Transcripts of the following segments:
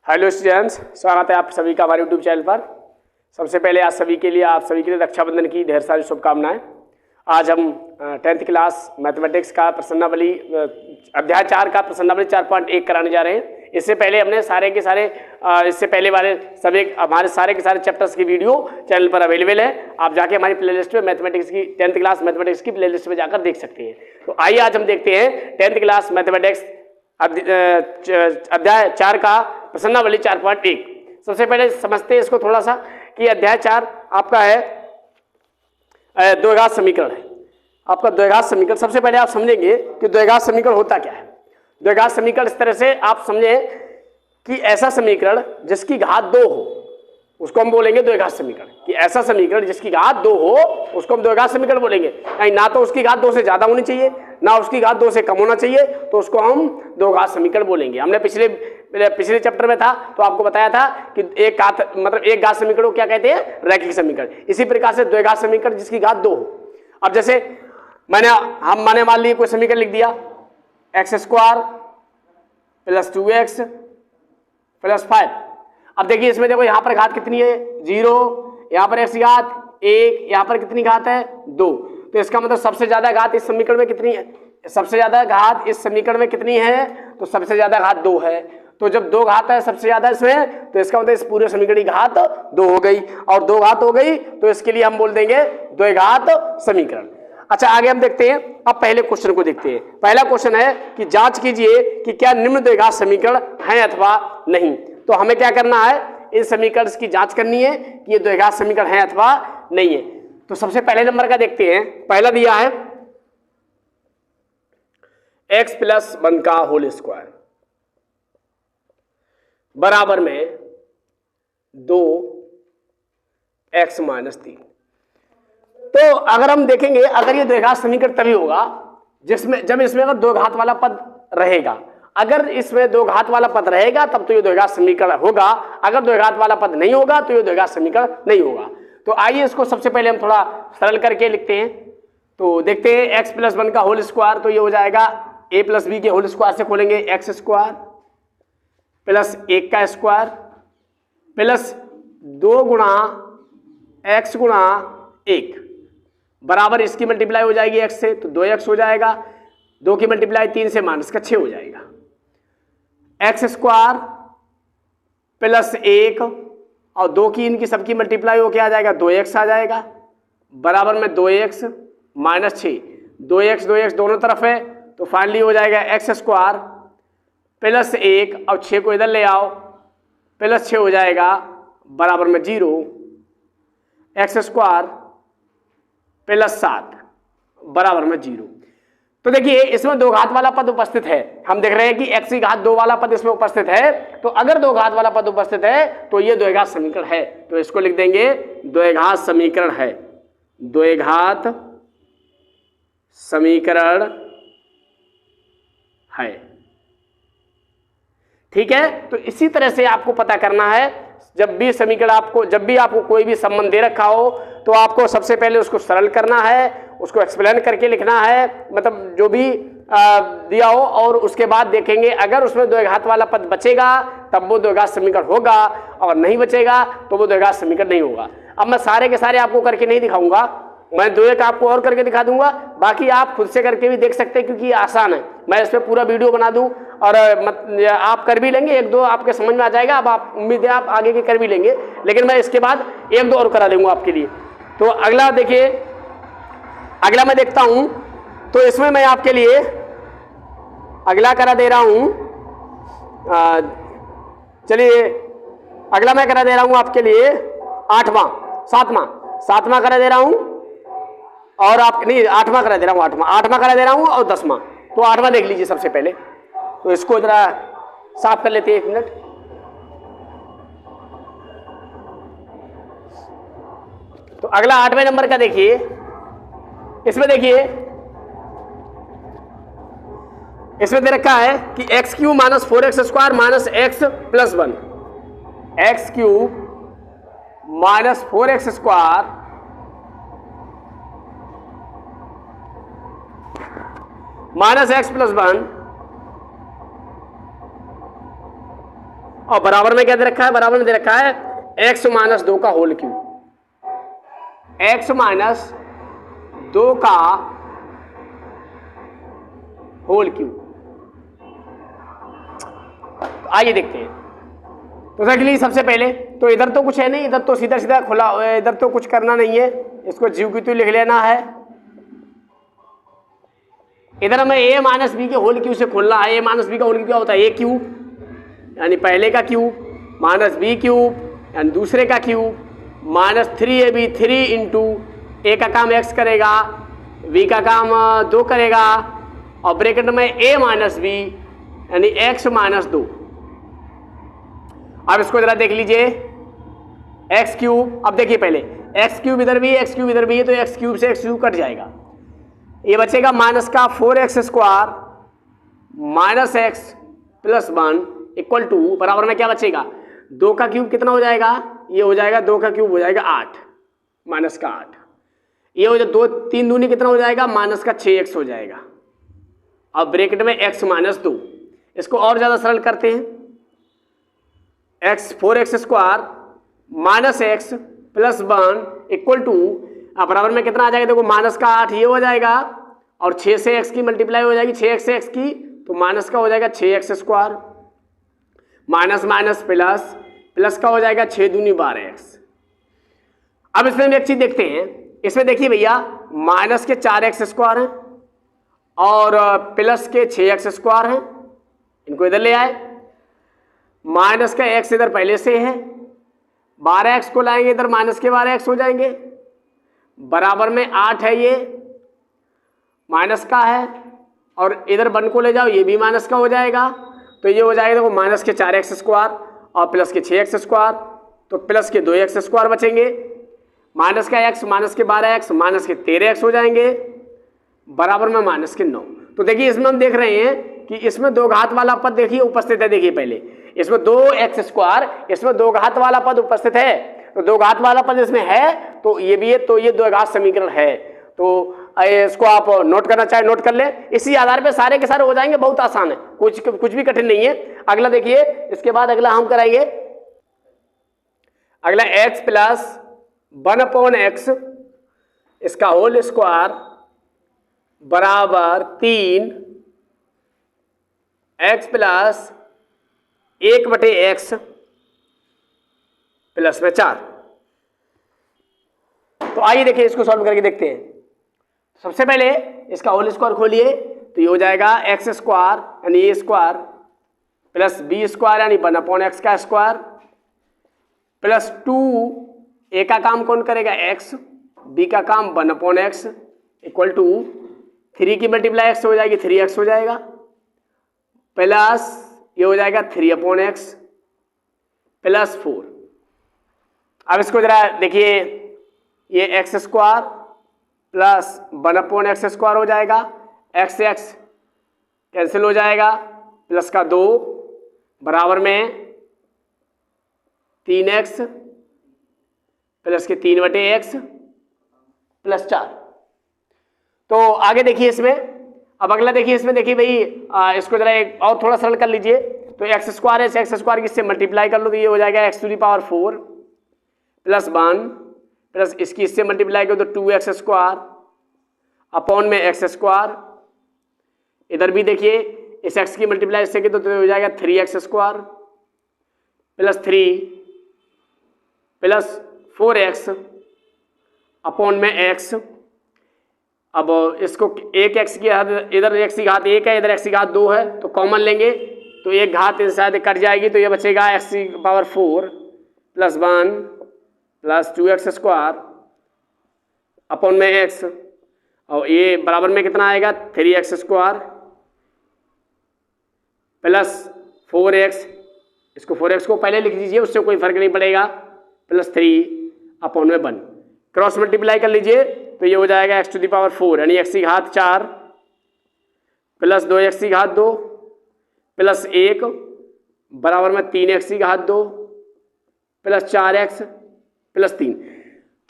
Hello students, स्वागत है आप सभी का हमारे यूट्यूब चैनल पर। सबसे पहले आप सभी के लिए रक्षाबंधन की ढेर सारी शुभकामनाएं। आज हम 10th क्लास मैथमेटिक्स का प्रश्नावली अध्याय 4 का प्रश्नावली 4.1 कराने जा रहे हैं। इससे पहले हमने इससे पहले वाले सभी हमारे सारे के सारे चैप्टर्स की वीडियो चैनल पर अवेलेबल है। आप जाके हमारी प्लेलिस्ट में मैथमेटिक्स की 10th क्लास मैथमेटिक्स की प्लेलिस्ट में जाकर देख सकते हैं। तो आइए आज हम देखते हैं 10th क्लास मैथमेटिक्स अध्याय 4 का प्रश्नावली 4.1। सबसे पहले समझते हैं इसको थोड़ा सा कि अध्याय 4 आपका है द्विघात समीकरण है। आपका द्विघात समीकरण सबसे पहले आप समझेंगे कि द्विघात समीकरण होता क्या है। द्विघात समीकरण इस तरह से आप समझें कि ऐसा समीकरण जिसकी घात 2 हो उसको हम बोलेंगे द्विघात समीकरण। कि ऐसा समीकरण जिसकी घात 2 हो उसको हम द्विघात समीकरण बोलेंगे। ना तो उसकी घात 2 से ज्यादा होनी चाहिए ना उसकी घात 2 से कम होना चाहिए, तो उसको हम द्विघात समीकरण बोलेंगे। हमने पिछले चैप्टर में था तो आपको बताया था कि एक घात समीकरण को क्या कहते हैं, रैखिक समीकरण। इसी प्रकार से द्विघात समीकरण जिसकी घात 2 हो। अब जैसे मैंने मान लिया कोई समीकरण लिख दिया x² + 2x + 5। अब देखिए इसमें देखो यहाँ पर घात कितनी है 0, यहाँ पर x की घात 1, यहाँ पर कितनी घात है 2। तो इसका मतलब सबसे ज्यादा घात इस समीकरण में कितनी है, सबसे ज्यादा घात इस समीकरण में कितनी है, तो सबसे ज्यादा घात 2 है। तो जब 2 घात है सबसे ज्यादा इसमें, तो इसका मतलब इस पूरे समीकरण की घात 2 हो गई, और 2 घात हो गई तो इसके लिए हम बोल देंगे द्विघात समीकरण। अच्छा, आगे हम देखते हैं। अब पहले क्वेश्चन को देखते हैं। पहला क्वेश्चन है कि जांच कीजिए कि क्या निम्न द्विघात समीकरण है अथवा नहीं। तो हमें क्या करना है, इन समीकरण की जांच करनी है कि ये द्विघात समीकरण है अथवा नहीं है। तो सबसे पहले नंबर का देखते हैं। पहला दिया है x + 1 का होल स्क्वायर बराबर में 2x - 3। तो अगर हम देखेंगे, अगर ये द्विघात समीकरण तभी होगा जब इसमें अगर 2 घात वाला पद रहेगा। अगर इसमें 2 घात वाला पद रहेगा तब तो ये द्विघात समीकरण होगा। अगर 2 घात वाला पद नहीं होगा तो ये द्विघात समीकरण नहीं होगा। तो आइए इसको सबसे पहले हम थोड़ा सरल करके लिखते हैं। तो देखते हैं x + 1 का होल स्क्वायर, तो ये हो जाएगा a + b के होल स्क्वायर से खोलेंगे x² + 1 का स्क्वायर प्लस 2 × x × 1 बराबर इसकी मल्टीप्लाई हो जाएगी x से, तो 2x हो जाएगा। 2 की मल्टीप्लाई 3 से -6 हो जाएगा। x² + 1 और 2 की इनकी सबकी मल्टीप्लाई होके आ जाएगा 2x आ जाएगा, बराबर में 2x - 6। 2x दोनों तरफ है, तो फाइनली हो जाएगा x² + 1 और 6 को इधर ले आओ, +6 हो जाएगा, बराबर में 0। x² + 7 बराबर में 0। तो देखिए इसमें 2 घात वाला पद उपस्थित है। हम देख रहे हैं कि x की घात 2 वाला पद इसमें उपस्थित है। तो अगर 2 घात वाला पद उपस्थित है तो ये द्विघात समीकरण है। तो इसको लिख देंगे द्विघात समीकरण है। द्विघात समीकरण है, ठीक है। तो इसी तरह से आपको पता करना है, जब भी आपको कोई भी संबंध दे रखा हो तो आपको सबसे पहले उसको सरल करना है, उसको एक्सप्लेन करके लिखना है, मतलब जो भी दिया हो, और उसके बाद देखेंगे अगर उसमें 2 घात वाला पद बचेगा तब वो द्विघात समीकरण होगा, और नहीं बचेगा तो वो द्विघात समीकरण नहीं होगा। अब मैं सारे के सारे आपको करके नहीं दिखाऊंगा, मैं 2 आपको और करके दिखा दूंगा। बाकी आप खुद से करके भी देख सकते हैं क्योंकि ये आसान है। मैं इस पर पूरा वीडियो बना दूं और आप कर भी लेंगे, 1-2 आपके समझ में आ जाएगा। अब आप उम्मीद है आप आगे के कर भी लेंगे, लेकिन मैं इसके बाद 1-2 और करा दूंगा आपके लिए। तो अगला देखिए, अगला मैं देखता हूं। तो इसमें मैं आपके लिए अगला करा दे रहा हूं। चलिए अगला मैं करा दे रहा हूं आपके लिए 7वां करा दे रहा हूं, और आप नहीं 8वां करा दे रहा हूं, 8वां करा दे रहा हूं और 10वां। तो 8वां देख लीजिए सबसे पहले। तो इसको जरा साफ कर लेते हैं, 1 मिनट। तो अगला 8वें नंबर का देखिए। इसमें देखिए, इसमें दे रखा है कि x³ - 4x² - x + 1। x³ - 4x² - x + 1 और बराबर में क्या दे रखा है, बराबर में दे रखा है x माइनस 2 का होल क्यूब, x माइनस 2 का होल क्यूब। आइए देखते हैं। तो देख लीजिए सबसे पहले तो इधर तो कुछ है नहीं, इधर तो सीधा सीधा खुला, इधर तो कुछ करना नहीं है, इसको जीव की तो लिख लेना है। इधर हमें a माइनस बी के होल क्यूब से खोलना है। a माइनस बी का होल क्यूब क्या होता है, a क्यूब यानी पहले का क्यूब माइनस बी क्यूब यानी दूसरे का cube minus 3ab 3 into a का काम x करेगा, b का काम 2 करेगा और ब्रैकेट में a माइनस बी यानी x माइनस 2। अब इसको जरा देख लीजिए एक्स क्यूब। अब देखिए पहले एक्स क्यूब इधर भी है, एक्स क्यूब इधर भी है, तो एक्स क्यूब से एक्स क्यूब कट जाएगा, ये बचेगा माइनस का 4x square minus x plus 1 equal to बराबर में क्या बचेगा, 2 का क्यूब कितना हो जाएगा, ये हो जाएगा 2 का क्यूब हो जाएगा 8 माइनस का 8, ये हो जाए 2 3 दूनी कितना हो जाएगा माइनस का 6x हो जाएगा। अब ब्रैकेट में x माइनस 2, इसको और ज़्यादा सरल करते हैं, x 4x square minus x plus 1 equal to बराबर में कितना आ जाएगा, देखो माइनस का 8 ये हो जाएगा और 6 से x की मल्टीप्लाई हो जाएगी 6x से x की, तो माइनस का हो जाएगा 6x square minus minus plus plus का हो जाएगा 6 दूनी 12x। अब इसमें हम एक चीज देखते हैं, इसमें देखिए भैया माइनस के 4x स्क्वायर हैं और प्लस के 6x स्क्वायर हैं, इनको इधर ले आए, माइनस का x इधर पहले से है, 12x को लाएंगे इधर माइनस के 12x हो जाएंगे, बराबर में 8 है, ये माइनस का है और इधर 1 को ले जाओ ये भी माइनस का हो जाएगा, तो ये हो जाएगा देखो माइनस के 4x स्क्वायर और प्लस के 6x स्क्वायर, तो प्लस के 2x स्क्वायर बचेंगे, माइनस का x माइनस के 12x माइनस के 13x हो जाएंगे, बराबर में माइनस के 9। तो देखिए इसमें हम देख रहे हैं कि इसमें 2 घात वाला पद देखिए उपस्थित है, देखिए पहले इसमें 2x स्क्वायर, इसमें 2 घात वाला पद उपस्थित है, तो 2 घात वाला पद इसमें है तो ये भी है, तो ये 2 घात समीकरण है, तो इसको आप नोट करना चाहे नोट कर ले, इसी आधार पे सारे के सारे हो जाएंगे, बहुत आसान है, कुछ भी कठिन नहीं है। अगला देखिए, इसके बाद अगला हम कराएंगे, अगला x प्लस 1/x इसका होल स्क्वायर बराबर 3 x प्लस 1/x प्लस में 4। तो आइए देखिए इसको सॉल्व करके देखते हैं। सबसे पहले इसका होल स्क्वायर खोलिए, तो ये हो जाएगा x स्क्वायर यानी a square plus b square यानी 1/x का स्क्वायर प्लस 2 a का काम कौन करेगा x, b का काम 1/x इक्वल टू 3 की मल्टीप्लाई x हो जाएगी 3x हो जाएगा, प्लस ये हो जाएगा 3/x प्लस 4। अब इसको जरा देखिए, ये x square plus 1/x square हो जाएगा, x से x कैंसिल हो जाएगा, प्लस का 2 बराबर में 3x प्लस के 3/x प्लस 4। तो आगे देखिए इसमें, अब अगला देखिए इसमें, देखिए भाई इसको जरा एक और थोड़ा सरल कर लीजिए, तो x स्क्वायर है, x स्क्वायर किससे मल्टीप्लाई कर लो, तो ये हो जाएगा x⁴ प्लस 1 प्लस इसकी इससे मल्टीप्लाई करो तो 2x स्क्वायर अपॉन में x स्क्वायर, इधर भी देखिए इस x की मल्टीप्लाई इससे की तो हो जाएगा 3x square plus 3 plus 4x upon में x। अब इसको एक x की घात, इधर x की घात 1 है, इधर x की घात 2 है, तो कॉमन लेंगे तो एक घात शायद कट जाएगी, तो ये बचेगा x⁴ plus 1 plus 2x square upon में x, और ये बराबर में कितना आएगा 3x स्क्वायर प्लस 4x, इसको 4x को पहले लिख दीजिए, उससे कोई फर्क नहीं पड़ेगा, प्लस 3 अपॉन में 1, क्रॉस मल्टीप्लाई कर लीजिए तो ये हो जाएगा x⁴ यानी x की घात 4 प्लस 2x की घात 2 प्लस 1 बराबर में 3x की घात 2 प्लस 4x प्लस 3।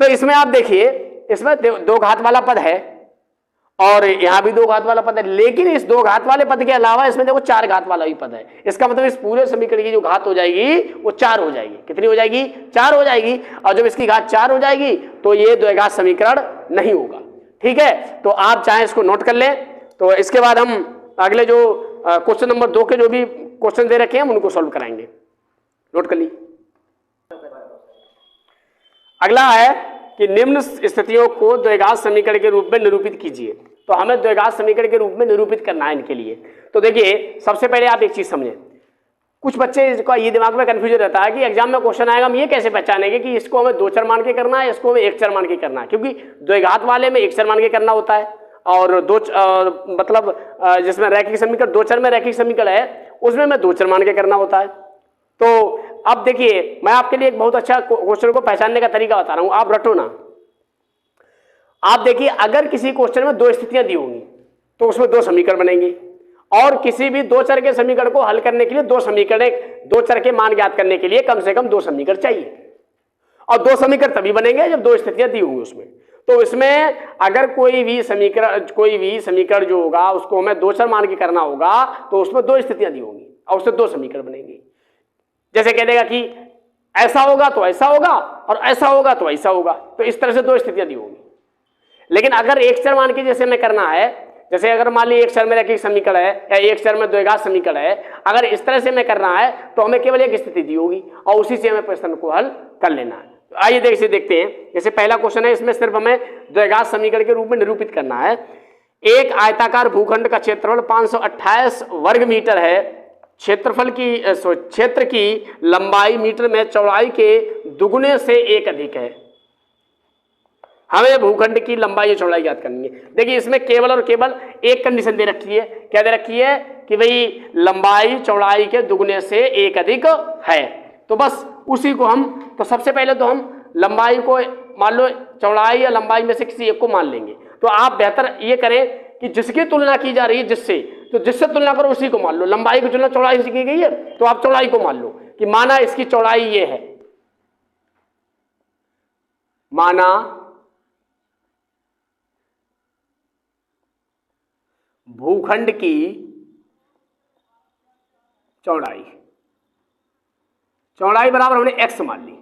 तो इसमें आप देखिए, इसमें 2 घात वाला पद है और यहाँ भी 2 घात वाला पद है, लेकिन इस 2 घात वाले पद के अलावा इसमें देखो 4 घात वाला भी पद है। इसका मतलब इस पूरे समीकरण की जो घात हो जाएगी वो 4 हो जाएगी। कितनी हो जाएगी? 4 हो जाएगी। और जब इसकी घात 4 हो जाएगी तो ये द्विघात समीकरण नहीं होगा। ठीक है, तो आप चाहे इसको नोट कर लें। तो इसके बाद हम अगले जो क्वेश्चन नंबर 2 के जो भी क्वेश्चन दे रखे हैं हम उनको सॉल्व कराएंगे। नोट कर ली। अगला है कि निम्न स्थितियों को द्विघात समीकरण के रूप में निरूपित कीजिए। तो हमें द्विघात समीकरण के रूप में निरूपित करना है इनके लिए। तो देखिए, सबसे पहले आप एक चीज समझें। कुछ बच्चे का ये दिमाग में कंफ्यूजन रहता है कि एग्जाम में क्वेश्चन आएगा, हम ये कैसे पहचानेंगे कि इसको हमें 2 चर मान के करना है, इसको हमें 1 चर मान के करना है। क्योंकि द्विघात वाले में 1 चर मान के करना होता है और मतलब जिसमें रैखिक समीकरण 2 चर में रैखिक समीकरण है उसमें मैं 2 चर मान के करना होता है। तो अब देखिए, मैं आपके लिए एक बहुत अच्छा क्वेश्चन को पहचानने का तरीका बता रहा हूं, आप रटो ना। आप देखिए, अगर किसी क्वेश्चन में 2 स्थितियां दी होंगी तो उसमें 2 समीकरण बनेंगे, और किसी भी 2 चर के समीकरण को हल करने के लिए 2 चर के मान ज्ञात करने के लिए कम से कम 2 समीकरण चाहिए। और 2 समीकरण तभी बनेंगे जब 2 स्थितियां दी होंगी उसमें। तो इसमें अगर कोई भी समीकरण जो होगा उसको हमें 2 चर मान के करना होगा तो उसमें 2 स्थितियां दी होंगी और उससे 2 समीकरण बनेंगे। जैसे कह देगा कि ऐसा होगा तो ऐसा होगा और ऐसा होगा तो ऐसा होगा, तो इस तरह से 2 स्थितियां दी होंगी। लेकिन अगर 1 चर मान के जैसे में करना है, जैसे अगर मान ली 1 चर में रैखिक समीकरण है या 1 चर में द्विघात समीकरण है, अगर इस तरह से में करना है तो हमें केवल एक स्थिति दी होगी और उसी से हमें प्रश्न को हल कर लेना है। तो आइए देखते हैं। जैसे पहला क्वेश्चन है, इसमें सिर्फ हमें द्विघात समीकरण के रूप में निरूपित करना है। एक आयताकार भूखंड का क्षेत्रफल 528 वर्ग मीटर है। क्षेत्र की लंबाई मीटर में चौड़ाई के दुगुने से 1 अधिक है। हमें भूखंड की लंबाई और चौड़ाई ज्ञात करनी है। देखिए, इसमें केवल और केवल एक कंडीशन दे रखी है। क्या दे रखी है? कि भाई लंबाई चौड़ाई के दुगुने से 1 अधिक है। तो बस उसी को हम, तो सबसे पहले तो हम लंबाई को मान लो, चौड़ाई या लंबाई में से किसी एक को मान लेंगे। तो आप बेहतर ये करें कि जिसकी तुलना की जा रही है जिससे, तो जिससे तुलना करो उसी को मान लो। लंबाई की तुलना चौड़ाई से की गई है तो आप चौड़ाई को मान लो कि माना इसकी चौड़ाई ये है, माना भूखंड की चौड़ाई बराबर हमने x मान ली।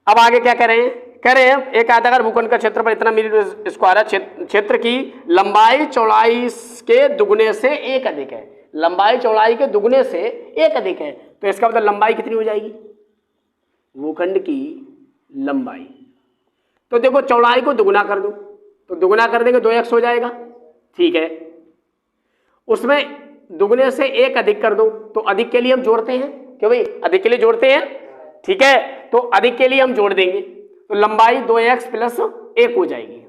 अब आगे क्या कह रहे हैं एक आयताकार भूखंड का क्षेत्रफल इतना मीटर स्क्वायर है। क्षेत्र की लंबाई चौड़ाई के दुगुने से 1 अधिक है। लंबाई चौड़ाई के दुगुने से 1 अधिक है, तो इसका मतलब लंबाई कितनी हो जाएगी? भूखंड की लंबाई, तो देखो चौड़ाई को दुगुना कर दो, तो दुगुना कर देंगे 2x हो जाएगा। ठीक है, उसमें दुगुने से 1 अधिक कर दो, तो अधिक के लिए हम जोड़ते हैं, क्यों भाई? अधिक के लिए जोड़ते हैं। ठीक है, तो अधिक के लिए हम जोड़ देंगे, तो लंबाई 2x + 1 हो जाएगी।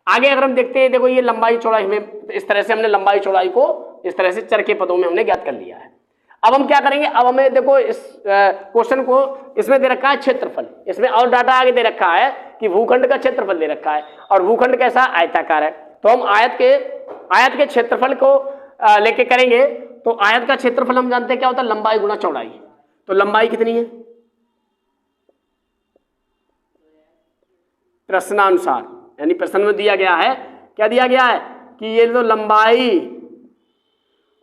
आगे अगर हम देखते हैं, देखो ये लंबाई चौड़ाई में इस तरह से हमने लंबाई चौड़ाई को इस तरह से चर के पदों में हमने ज्ञात कर लिया है। अब हम क्या करेंगे? अब हमें देखो इस क्वेश्चन को, इसमें दे रखा है क्षेत्रफल, इसमें और डाटा आगे दे रखा है कि भूखंड का क्षेत्रफल दे रखा है, और भूखंड कैसा? आयताकार है। तो हम आयत के क्षेत्रफल को लेके करेंगे। तो आयत का क्षेत्रफल हम जानते हैं क्या होता है? लंबाई गुणा चौड़ाई। तो लंबाई कितनी है? प्रश्नानुसार, यानी प्रश्न में दिया गया है, क्या दिया गया है कि ये तो लंबाई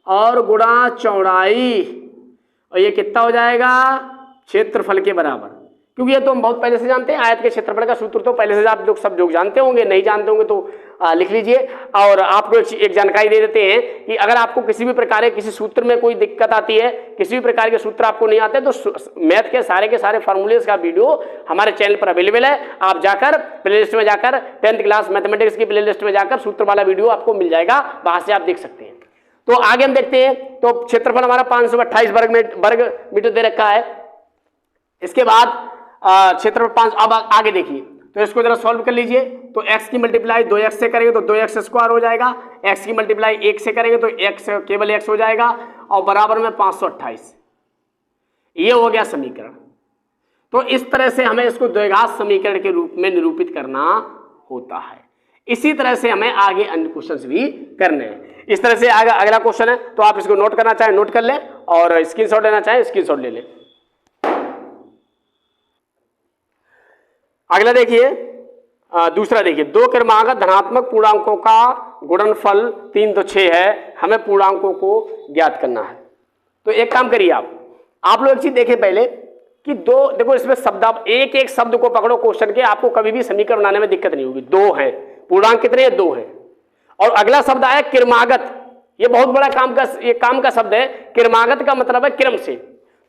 और गुणा चौड़ाई, और ये कितना हो जाएगा? क्षेत्रफल के बराबर। क्योंकि ये तो हम बहुत पहले से जानते हैं, आयत के क्षेत्रफल का सूत्र तो पहले से आप लोग सब लोग जानते होंगे, नहीं जानते होंगे तो लिख लीजिए। और आपको एक जानकारी दे देते हैं कि अगर आपको किसी भी प्रकार के किसी सूत्र में कोई दिक्कत आती है, किसी भी प्रकार के सूत्र आपको नहीं आते, तो मैथ के सारे फार्मूलेस का वीडियो हमारे चैनल पर अवेलेबल है। आप जाकर प्लेलिस्ट में जाकर 10th क्लास मैथमेटिक्स की प्लेलिस्ट में जाकर सूत्र वाला वीडियो आपको मिल जाएगा, वहां से आप देख सकते हैं। तो आगे हम देखते हैं, तो क्षेत्रफल हमारा 528 वर्ग मीटर दे रखा है। इसके बाद क्षेत्रफल 5, अब आगे देखिए, तो इसको जरा सॉल्व कर लीजिए। तो x की मल्टीप्लाई 2x से करेंगे तो 2x² हो जाएगा, x की मल्टीप्लाई 1 से करेंगे तो x केवल x हो जाएगा, और बराबर में 528। ये हो गया समीकरण। तो इस तरह से हमें इसको द्विघात समीकरण के रूप में निरूपित करना होता है। इसी तरह से हमें आगे अन्य क्वेश्चंस भी करने हैं। इस तरह से आगे अगला क्वेश्चन है, तो आप इसको नोट करना चाहें नोट कर लें, और स्क्रीनशॉट लेना चाहें स्क्रीनशॉट ले लें। अगला देखिए, दूसरा देखिए, दो क्रमागत धनात्मक पूर्णांकों का गुणनफल 3 तो 6 है, हमें पूर्णांकों को ज्ञात करना है। तो एक काम करिए, आप लोग एक चीज देखें पहले कि दो, देखो इसमें शब्द, आप एक एक शब्द को पकड़ो क्वेश्चन के, आपको कभी भी समीकरण बनाने में दिक्कत नहीं होगी। दो है, पूर्णांक कितने हैं? 2 है। और अगला शब्द आया क्रमागत, ये बहुत बड़ा काम का शब्द है। क्रमागत का मतलब है क्रम से,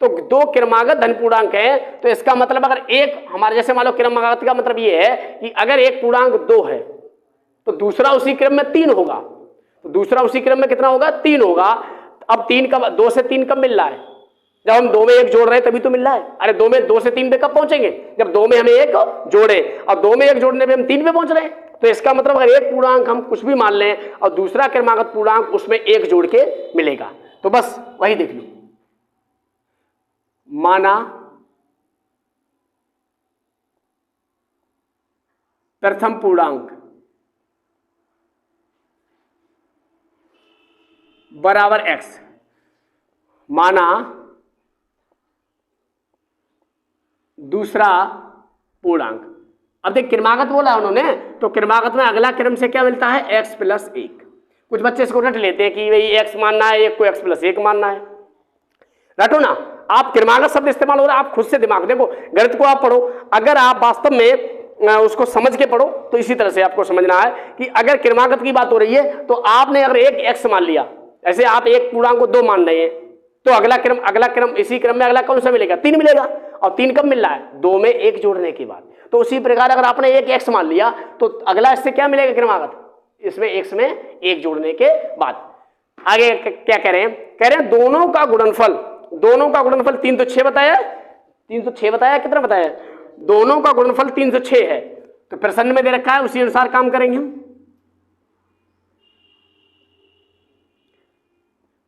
तो दो क्रमागत धन पूर्णांक है, तो इसका मतलब अगर एक हमारे जैसे मान लो, क्रमागत का मतलब ये है कि अगर एक पूर्णांक 2 है तो दूसरा उसी क्रम में 3 होगा, तो दूसरा उसी क्रम में कितना होगा? 3 होगा। अब 3 कब, 2 से 3 कब मिल रहा है? जब हम 2 में 1 जोड़ रहे हैं तभी तो मिल रहा है। अरे 2 से 3 पे कब पहुंचेंगे? जब 2 में हमें 1 जोड़े, और 2 में 1 जोड़ने पे हम 3 पे पहुंच रहे हैं। तो इसका मतलब अगर एक पूर्णांक हम कुछ भी मान लें और दूसरा क्रमागत पूर्णांक उसमें 1 जोड़ के मिलेगा, तो बस वही देख लो। माना प्रथम पूर्णांक बराबर x, माना दूसरा पूर्णांक। अब देख, क्रमागत बोला उन्होंने, तो क्रमागत में अगला क्रम से क्या मिलता है? x + 1। कुछ बच्चे इसको रट लेते हैं कि भाई x मानना है, एक को x + 1 मानना है। रटो ना, आप क्रमागत शब्द इस्तेमाल हो रहा है, आप खुद से दिमाग देखो। गणित को आप पढ़ो, अगर आप वास्तव में उसको समझ के पढ़ो तो इसी तरह से आपको समझना है कि अगर क्रमागत की बात हो रही है तो आपने अगर एक x मान लिया, ऐसे आप एक पूर्णांक को 2 मान रहे हैं, तो अगला क्रम इसी क्रम में अगला कौन सा मिलेगा? 3 मिलेगा। और 3 कब मिल रहा है? 2 में 1 जोड़ने के बाद। तो उसी प्रकार अगर आपने एक x मान लिया तो अगला इससे क्या मिलेगा? क्रमागत, इसमें x में 1 जोड़ने के बाद। आगे क्या कह रहे हैं? कह रहे हैं दोनों का गुणनफल 3 तो 6 बताया, 3 तो 6 बताया, कितना बताया? दोनों का गुणनफल 3 तो 6 है। तो प्रश्न में दे रखा है, उसी अनुसार काम करेंगे हम।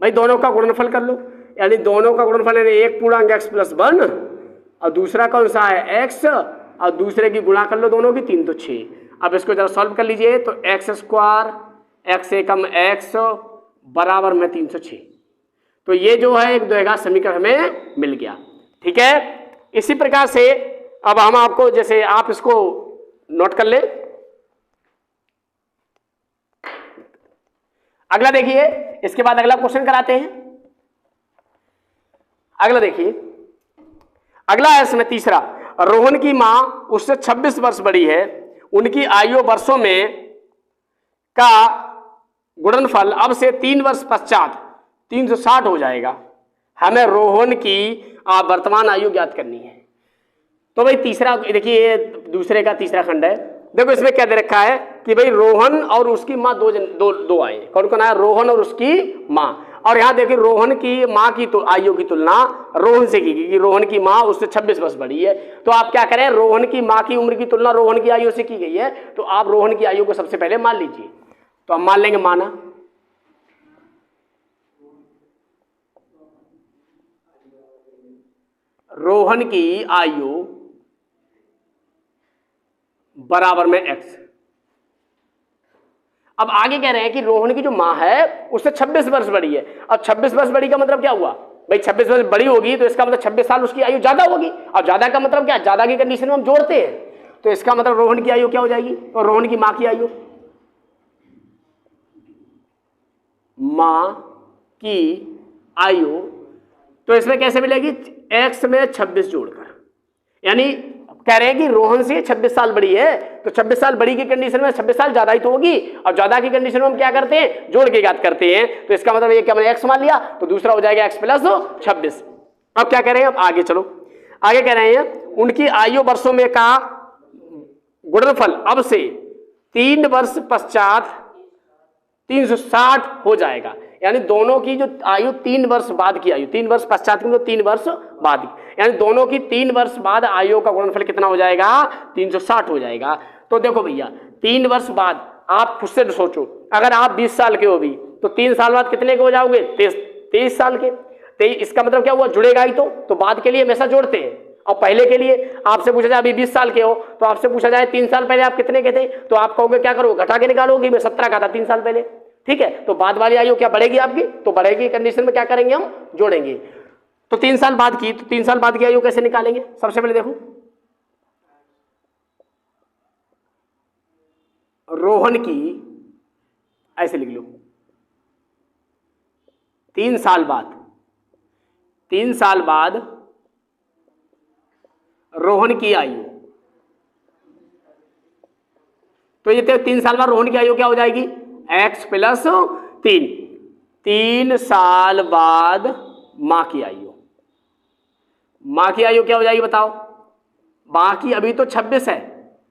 भाई दोनों का गुणनफल कर लो, यानी दोनों का गुणनफल यानी एक पूर्णांक x + 1 और दूसरा कौन सा है? x, और दूसरे की गुणा कर लो दोनों की, 3 तो 6। अब इसको जरा सॉल्व कर लीजिए, तो x² x एकम x बराबर में 306। तो ये जो है एक द्विघात समीकरण हमें मिल गया। ठीक है, इसी प्रकार से अब हम आपको, जैसे आप इसको नोट कर ले। अगला देखिए, इसके बाद अगला क्वेश्चन कराते हैं। अगला देखिए, अगला है इसमें तीसरा। रोहन की मां उससे 26 वर्ष बड़ी है, उनकी आयु वर्षों में का गुणनफल अब से 3 वर्ष पश्चात 360 हो जाएगा। हमें रोहन की वर्तमान आयु ज्ञात करनी है। तो भाई तीसरा देखिए, दूसरे का तीसरा खंड है। देखो इसमें क्या दे रखा है कि भाई रोहन और उसकी माँ दो आए। कौन कौन आया? रोहन और उसकी माँ। और यहाँ देखिए रोहन की माँ की तो आयु की तुलना रोहन से की गई, रोहन की माँ उससे 26 वर्ष बड़ी है। तो आप क्या करें, रोहन की माँ की उम्र की तुलना रोहन की आयु से की गई है, तो आप रोहन की आयु को सबसे पहले मान लीजिए। तो हम मान लेंगे, माना रोहन की आयु बराबर में x। अब आगे कह रहे हैं कि रोहन की जो मां है उससे 26 वर्ष बड़ी है। अब 26 वर्ष बड़ी का मतलब क्या हुआ भाई? 26 वर्ष बड़ी होगी तो इसका मतलब 26 साल उसकी आयु ज्यादा होगी। अब ज्यादा का मतलब क्या? ज्यादा की कंडीशन में हम जोड़ते हैं, तो इसका मतलब रोहन की आयु क्या हो जाएगी? तो रोहन की मां की आयु, मां की आयु, तो इसमें कैसे मिलेगी? x में 26 जोड़कर, यानी कह रहे हैं कि रोहन से 26 साल बड़ी है, तो 26 साल बड़ी की कंडीशन में 26 साल ज्यादा ही तो होगी, और ज्यादा की कंडीशन में हम क्या करते हैं? जोड़ के ज्ञात करते हैं। तो इसका मतलब ये क्या, मैंने x मान लिया तो दूसरा हो जाएगा x + 26। अब क्या कह रहे हैं? अब आगे चलो, आगे कह रहे हैं उनकी आयु वर्षों में का गुणनफल अब से 3 वर्ष पश्चात 360 हो जाएगा। यानी दोनों की जो आयु 3 वर्ष बाद की आयु, 3 वर्ष पश्चात की, 3 वर्ष बाद की, यानी दोनों की 3 वर्ष बाद आयु का गुणनफल कितना हो जाएगा? 360 हो जाएगा। तो देखो भैया, 3 वर्ष बाद आप खुद से सोचो, अगर आप 20 साल के हो भी तो 3 साल बाद कितने के हो जाओगे? 23 साल के। 23, इसका मतलब क्या हुआ? जुड़ेगा ही तो बाद के लिए हमेशा जोड़ते हैं। और पहले के लिए आपसे पूछा जाए, अभी 20 साल के हो तो आपसे पूछा जाए 3 साल पहले आप कितने के थे, तो आप कहोगे क्या करोगे? घटा के निकालोगे, मैं 17 का था 3 साल पहले। ठीक है, तो बाद वाली आयु क्या बढ़ेगी आपकी? तो बढ़ेगी कंडीशन में क्या करेंगे? हम जोड़ेंगे। तो 3 साल बाद की, तो 3 साल बाद की आयु कैसे निकालेंगे? सबसे पहले देखो, रोहन की, ऐसे लिख लो, 3 साल बाद, 3 साल बाद रोहन की आयु, तो ये 3 साल बाद रोहन की आयु क्या हो जाएगी, x प्लस 3। 3 साल बाद मां की आयु, मां की आयु क्या हो जाएगी बताओ, मां की अभी तो 26 है,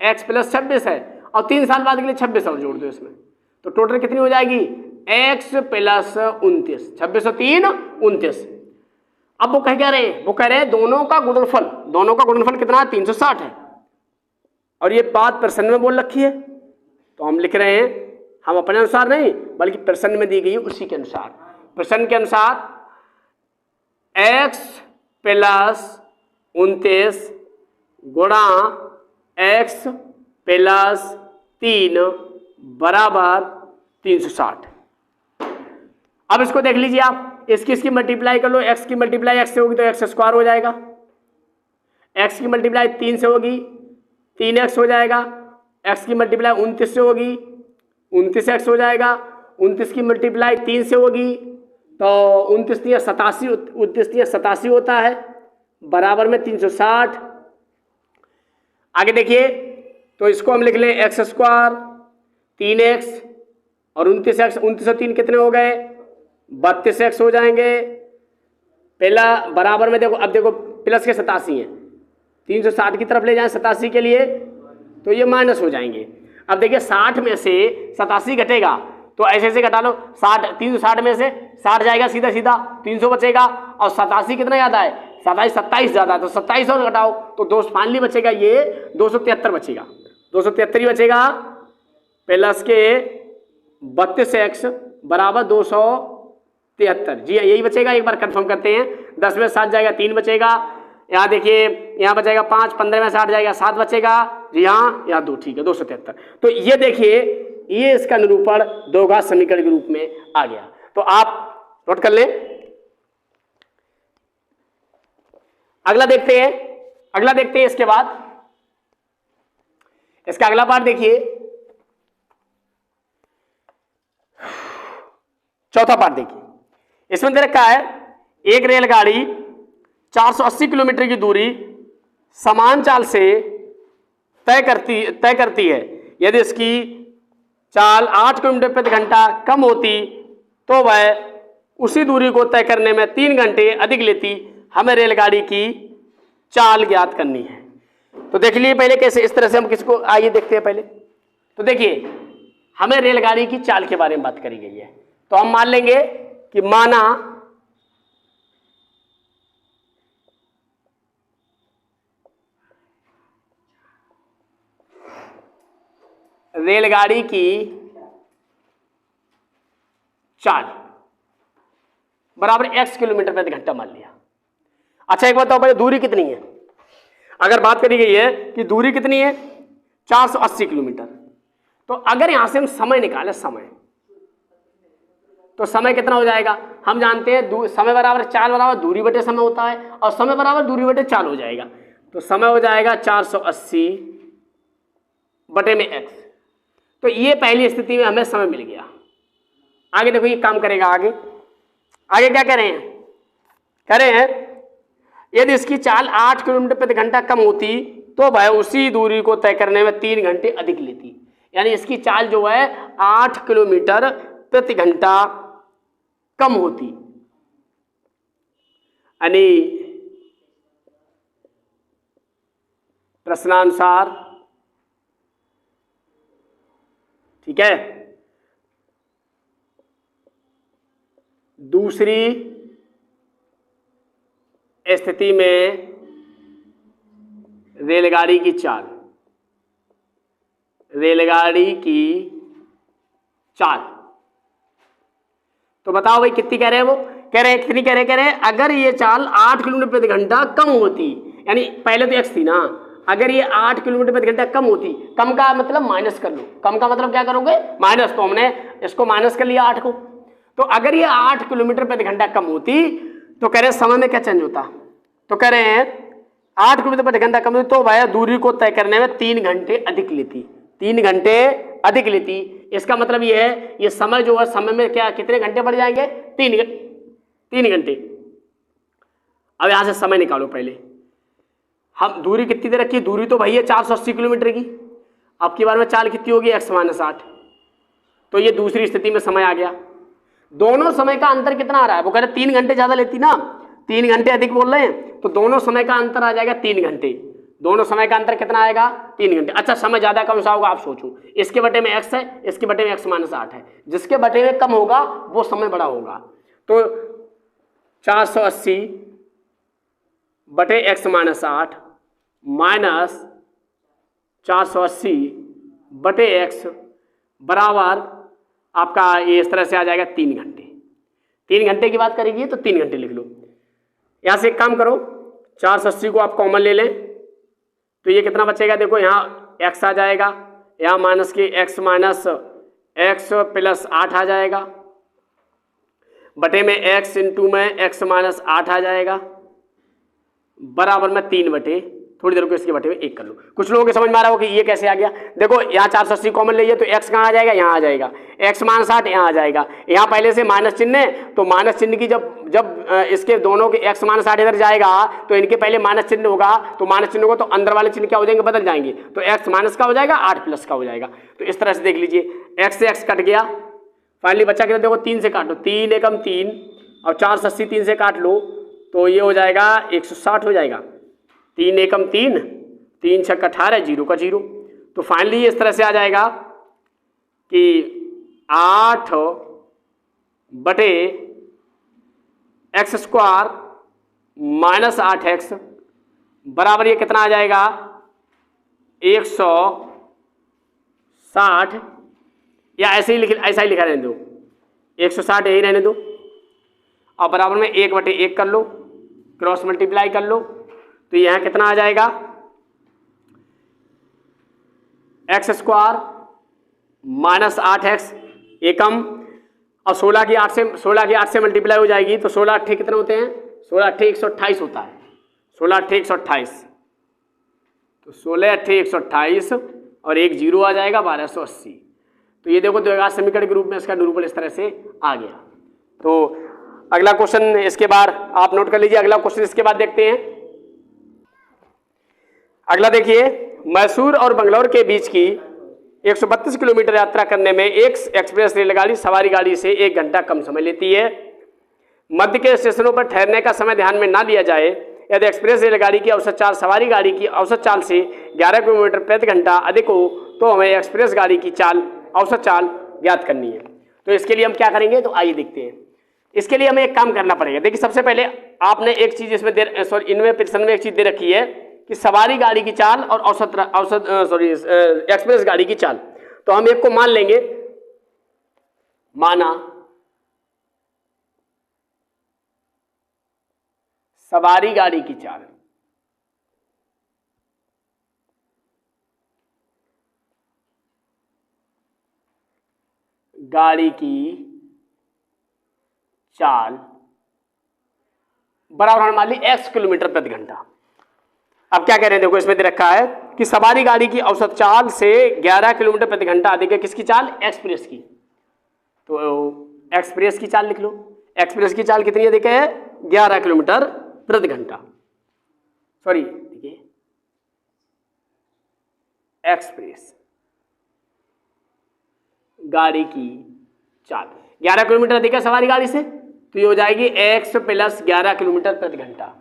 x प्लस 26 है, और 3 साल बाद के लिए 26 और जोड़ दो इसमें, तो टोटल कितनी हो जाएगी, x प्लस 29, 26 और 3 29। अब वो कह क्या रहे हैं, वो कह रहे हैं दोनों का गुणनफल कितना है, 360 है, और ये बात प्रश्न में बोल रखी है, तो हम लिख रहे हैं, हम अपने अनुसार नहीं बल्कि प्रश्न में दी गई है उसी के अनुसार। प्रश्न के अनुसार x प्लस 29 गुणा x प्लस 3 बराबर 360। अब इसको देख लीजिए आप, इसकी मल्टीप्लाई कर लो, x की मल्टीप्लाई x से होगी तो एक्स स्क्वायर हो जाएगा, x की मल्टीप्लाई 3 से होगी 3x हो जाएगा, x की मल्टीप्लाई 29 से होगी 29x हो जाएगा, 29 की मल्टीप्लाई 3 से होगी तो 29 3 87, 29 3 87 होता है, बराबर में 360। आगे देखिए, तो इसको हम लिख लें एक्स स्क्वायर 3x और 29x, 29 और 3 कितने हो गए, 32x हो जाएंगे, पहला बराबर में देखो, अब देखो प्लस के 87 है, 360 की तरफ ले जाएं 87 के लिए तो ये माइनस हो जाएंगे। अब देखिए 60 में से 87 घटेगा तो ऐसे ऐसे घटा लो, 60 360 में से 60 जाएगा सीधा सीधा, 300 बचेगा, और 87 कितना ज़्यादा है, 27 ज़्यादा है, तो 27 और घटाओ तो 2 फाइनली बचेगा, ये 273 बचेगा, 273 ही बचेगा, प्लस के 32x बराबर 273, जी यही बचेगा। एक बार कंफर्म करते हैं, 10 में 7 जाएगा 3 बचेगा, यहाँ देखिए यहाँ बचेगा 5, 15 में 60 जाएगा 7 बचेगा, जी हाँ यहाँ 2, ठीक है 273। तो ये देखिए ये इसका निरूपण द्विघात समीकरण के रूप में आ गया, तो आप नोट कर लें। अगला देखते हैं, इसके बाद इसका अगला पार्ट देखिए, चौथा पार्ट देखिए, इसमें दे रखा है एक रेलगाड़ी 480 किलोमीटर की दूरी समान चाल से तय करती है, यदि इसकी चाल 8 किलोमीटर प्रति घंटा कम होती तो वह उसी दूरी को तय करने में 3 घंटे अधिक लेती। हमें रेलगाड़ी की चाल ज्ञात करनी है। तो देख लिए पहले कैसे, इस तरह से हम किसको, आइए देखते हैं पहले। तो देखिए हमें रेलगाड़ी की चाल के बारे में बात करी गई है, तो हम मान लेंगे कि माना रेलगाड़ी की चाल बराबर x किलोमीटर प्रति घंटा मान लिया। अच्छा एक बात बताओ भाई, दूरी कितनी है, अगर बात करी गई है कि दूरी कितनी है 480 किलोमीटर, तो अगर यहां से हम समय निकालें, समय तो समय कितना हो जाएगा, हम जानते हैं समय बराबर चाल बराबर दूरी बटे समय होता है, और समय बराबर दूरी बटे चाल हो जाएगा, तो समय हो जाएगा 480 बटे में x। तो ये पहली स्थिति में हमें समय मिल गया। आगे देखो ये काम करेगा, आगे क्या कह रहे हैं, यदि इसकी चाल 8 किलोमीटर प्रति घंटा कम होती तो वह उसी दूरी को तय करने में 3 घंटे अधिक लेती। यानी इसकी चाल जो है 8 किलोमीटर प्रति घंटा कम होती, यानी प्रश्नानुसार, ठीक है, दूसरी स्थिति में रेलगाड़ी की चाल तो बताओ भाई कितनी कह रहे हैं, वो कह रहे हैं कितनी कह रहे हैं, अगर ये चाल 8 किलोमीटर प्रति घंटा कम होती, यानी पहले तो x थी ना, अगर ये 8 किलोमीटर प्रति घंटा कम होती, कम का मतलब माइनस कर लो, कम का मतलब क्या करोगे माइनस, तो हमने इसको माइनस कर लिया 8 को, तो अगर ये 8 किलोमीटर प्रति घंटा कम होती तो कह रहे हैं समय में क्या चेंज होता, तो कह रहे हैं 8 किलोमीटर प्रति घंटा कम होती तो वह दूरी को तय करने में 3 घंटे अधिक लेती, 3 घंटे अधिक लेती। इसका मतलब ये है ये समय जो है समय में क्या कितने घंटे बढ़ जाएंगे, 3 घंटे। अब यहां से समय निकालो पहले। हम दूरी कितनी दे रखी है, दूरी तो भैया 480 किलोमीटर की। अब की बार में चाल कितनी होगी, x-8। तो ये दूसरी स्थिति में समय आ गया। दोनों समय का अंतर कितना आ रहा है, वो कह रहे 3 घंटे ज्यादा लेती ना, 3 घंटे अधिक बोल रहे हैं, तो दोनों समय का अंतर आ जाएगा 3 घंटे। दोनों समय का अंतर कितना आएगा, 3 घंटे। अच्छा समय ज्यादा कौन सा होगा आप सोचो, इसके बटे में x है, इसके बटे में x-8 है, जिसके बटे में कम होगा वो समय बड़ा होगा। तो 480 बटे x-8 माइनस 480 बटे x बराबर आपका ये इस तरह से आ जाएगा 3 घंटे। 3 घंटे की बात करेगी तो 3 घंटे लिख लो। यहां से एक काम करो, 480 को आप कॉमन ले लें तो ये कितना बचेगा, देखो यहाँ x आ जाएगा, यहाँ माइनस के x माइनस x प्लस 8 आ जाएगा, बटे में x इंटू में x माइनस 8 आ जाएगा, बराबर में 3 बटे, थोड़ी देर को इसके बटे में 1 कर लो। कुछ लोगों के समझ में आ रहा हो कि ये कैसे आ गया। देखो यहाँ 480 कॉमन ले तो x कहाँ आ जाएगा, यहाँ आ जाएगा, x माइनस 8 यहाँ आ जाएगा, यहाँ पहले से माइनस चिन्ह है तो माइनस चिन्ह की जब इसके दोनों के x माइनस 8 इधर जाएगा तो इनके पहले माइनस चिन्ह होगा, तो माइनस चिन्ह होगा तो अंदर वाले चिन्ह क्या हो जाएंगे, बदल जाएंगे, तो x माइनस का हो जाएगा, 8 प्लस का हो जाएगा। तो इस तरह से देख लीजिए x से x कट गया, फाइनली बच्चा कितना, देखो 3 से काटो, 3 एकम 3 और 480 3 से काट लो तो ये हो जाएगा 160 हो जाएगा, 3 एकम 3, 3 छक 18, 0 का 0। तो फाइनली इस तरह से आ जाएगा कि 8 बटे x स्क्वायर माइनस 8x बराबर ये कितना आ जाएगा 160, या ऐसा ही लिखा रहने दो, 160 यही रहने दो। अब बराबर में 1 बटे 1 कर लो, क्रॉस मल्टीप्लाई कर लो तो यहाँ कितना आ जाएगा x स्क्वायर माइनस 8x एकम, और 16 की 8 से मल्टीप्लाई हो जाएगी तो 16 8 कितने होते हैं, 16 8 128 होता है, 16 8 128, तो 16 8 128 और 1 0 आ जाएगा 1280। तो ये देखो द्विघात समीकरण के रूप में इसका निरूपण इस तरह से आ गया। तो अगला क्वेश्चन इसके बाद आप नोट कर लीजिए, अगला क्वेश्चन इसके बाद देखते हैं। अगला देखिए, मैसूर और बंगलौर के बीच की 132 किलोमीटर यात्रा करने में एक एक्सप्रेस रेलगाड़ी सवारी गाड़ी से 1 घंटा कम समय लेती है। मध्य के स्टेशनों पर ठहरने का समय ध्यान में ना लिया जाए, यदि एक्सप्रेस रेलगाड़ी की औसत चाल सवारी गाड़ी की औसत चाल से 11 किलोमीटर प्रति घंटा अधिक हो तो हमें एक्सप्रेस गाड़ी की औसत चाल ज्ञात करनी है। तो इसके लिए हम क्या करेंगे, तो आइए देखते हैं। इसके लिए हमें एक काम करना पड़ेगा। देखिए सबसे पहले आपने एक चीज इसमें इनमें प्रश्न में एक चीज दे रखी है कि सवारी गाड़ी की चाल और एक्सप्रेस गाड़ी की चाल। तो हम एक को मान लेंगे, माना सवारी गाड़ी की चाल गाड़ी की चाल बराबर हम मान ली x किलोमीटर प्रति घंटा। अब क्या कह रहे हैं, देखो इसमें दे रखा है कि सवारी गाड़ी की औसत चाल से 11 किलोमीटर प्रति घंटा अधिक है, किसकी चाल, एक्सप्रेस की। तो एक्सप्रेस की चाल लिख लो, एक्सप्रेस की चाल कितनी अधिक है, 11 किलोमीटर प्रति घंटा। सॉरी देखिए एक्सप्रेस गाड़ी की चाल 11 किलोमीटर अधिक है सवारी गाड़ी से, तो ये हो जाएगी x प्लस 11 किलोमीटर प्रति घंटा।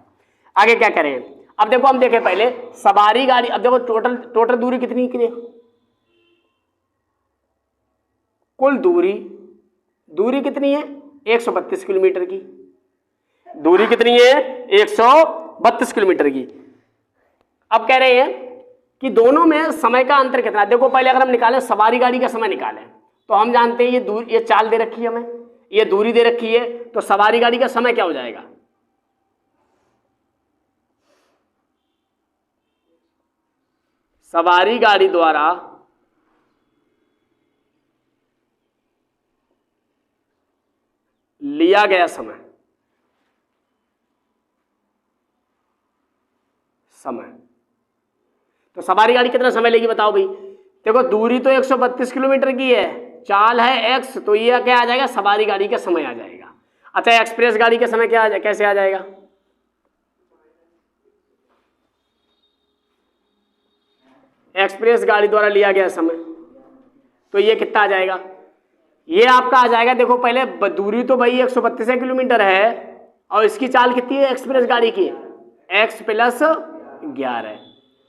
आगे क्या करें, अब देखो हम देखें पहले सवारी गाड़ी, अब देखो टोटल दूरी कितनी की, कुल दूरी कितनी है, 132 किलोमीटर की। दूरी कितनी है, 132 किलोमीटर की। अब कह रहे हैं कि दोनों में समय का अंतर कितना है। देखो पहले अगर हम निकालें सवारी गाड़ी का समय निकालें तो हम जानते हैं ये चाल दे रखी है हमें, ये दूरी दे रखी है, तो सवारी गाड़ी का समय क्या हो जाएगा, सवारी गाड़ी द्वारा लिया गया समय तो सवारी गाड़ी कितना समय लेगी बताओ भाई, देखो दूरी तो 132 किलोमीटर की है, चाल है x, तो ये क्या आ जाएगा, सवारी गाड़ी का समय आ जाएगा। अच्छा एक्सप्रेस गाड़ी का समय क्या आ जाए, कैसे आ जाएगा, एक्सप्रेस गाड़ी द्वारा लिया गया समय, तो ये कितना आ जाएगा, ये आपका आ जाएगा। देखो पहले दूरी तो भाई 132 किलोमीटर है और इसकी चाल कितनी है एक्सप्रेस गाड़ी की, x + 11।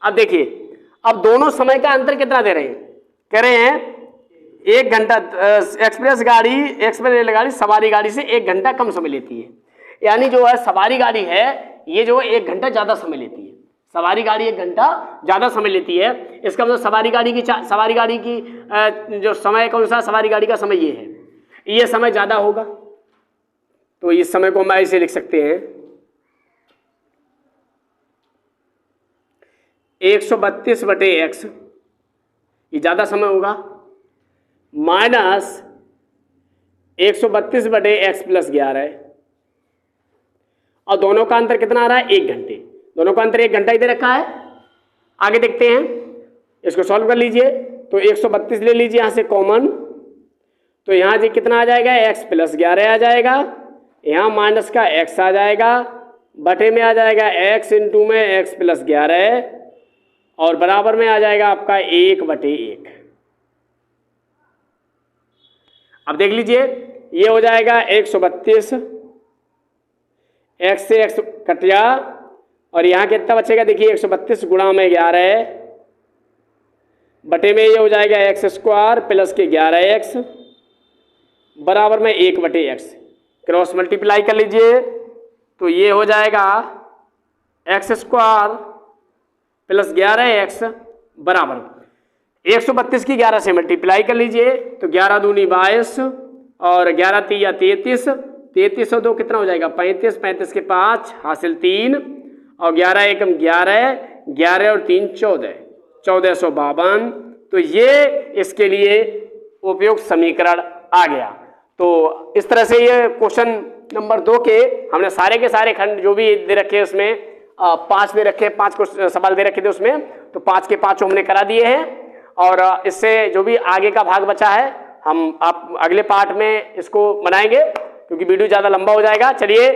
अब देखिए अब दोनों समय का अंतर कितना दे रहे हैं, कह रहे हैं 1 घंटा, एक्सप्रेस रेलगाड़ी सवारी गाड़ी से 1 घंटा कम समय लेती है, यानी जो है सवारी गाड़ी है ये जो है 1 घंटा ज्यादा समय लेती है, सवारी गाड़ी 1 घंटा ज्यादा समय लेती है। इसका मतलब सवारी गाड़ी की जो समय कौन सा, सवारी गाड़ी का समय ये है, ये समय ज्यादा होगा, तो इस समय को हम ऐसे लिख सकते हैं 132/x, ये ज्यादा समय होगा, माइनस 132/x + 11, और दोनों का अंतर कितना आ रहा है, 1 घंटे, दोनों का अंतर 1 घंटा ही दे रखा है। आगे देखते हैं, इसको सॉल्व कर लीजिए, तो 132 ले लीजिए यहाँ से कॉमन, तो यहाँ जी कितना आ जाएगा, x + 11 आ जाएगा, यहाँ माइनस का x आ जाएगा, बटे में आ जाएगा x इंटू में x + 11, और बराबर में आ जाएगा आपका 1/1। अब देख लीजिए ये हो जाएगा 132, x से x कट गया, और यहाँ कितना बचेगा, देखिए 132 गुणा में 11, बटे में ये हो जाएगा x² + के 11x बराबर में 1/x, क्रॉस मल्टीप्लाई कर लीजिए, तो ये हो जाएगा x² + 11x बराबर 132 की 11 से मल्टीप्लाई कर लीजिए, तो 11 दूनी 22 और 11 तिया 33, 33 और 2 कितना हो जाएगा 35, 35 के 5 हासिल 3, और 11 एकम 11, 11 और 3 14, 1452, तो ये इसके लिए उपयुक्त समीकरण आ गया। तो इस तरह से ये क्वेश्चन नंबर 2 के हमने सारे के सारे खंड जो भी दे रखे उसमें 5 दे रखे, 5 को सवाल दे रखे थे उसमें, तो 5 के 5 हमने करा दिए हैं, और इससे जो भी आगे का भाग बचा है हम आप अगले पार्ट में इसको बनाएंगे, क्योंकि वीडियो ज़्यादा लंबा हो जाएगा। चलिए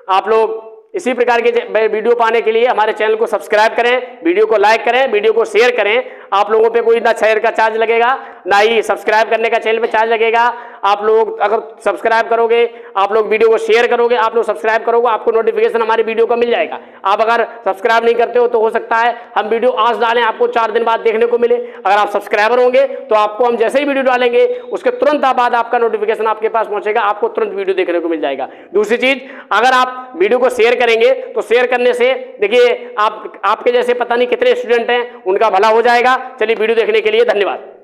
आप लोग इसी प्रकार के वीडियो पाने के लिए हमारे चैनल को सब्सक्राइब करें, वीडियो को लाइक करें, वीडियो को शेयर करें। आप लोगों पे कोई ना शेयर का चार्ज लगेगा, ना ही सब्सक्राइब करने का चैनल पे चार्ज लगेगा। आप लोग अगर सब्सक्राइब करोगे, आप लोग वीडियो को शेयर करोगे, आप लोग सब्सक्राइब करोगे, आपको नोटिफिकेशन हमारी वीडियो का मिल जाएगा। आप अगर सब्सक्राइब नहीं करते हो तो हो सकता है हम वीडियो आज डालें, आपको 4 दिन बाद देखने को मिले। अगर आप सब्सक्राइबर होंगे तो आपको हम जैसे ही वीडियो डालेंगे उसके तुरंत बाद आपका नोटिफिकेशन आपके पास पहुंचेगा, आपको तुरंत वीडियो देखने को मिल जाएगा। दूसरी चीज, अगर आप वीडियो को शेयर करेंगे तो शेयर करने से देखिए आपके जैसे पता नहीं कितने स्टूडेंट हैं, उनका भला हो जाएगा। चलिए वीडियो देखने के लिए धन्यवाद।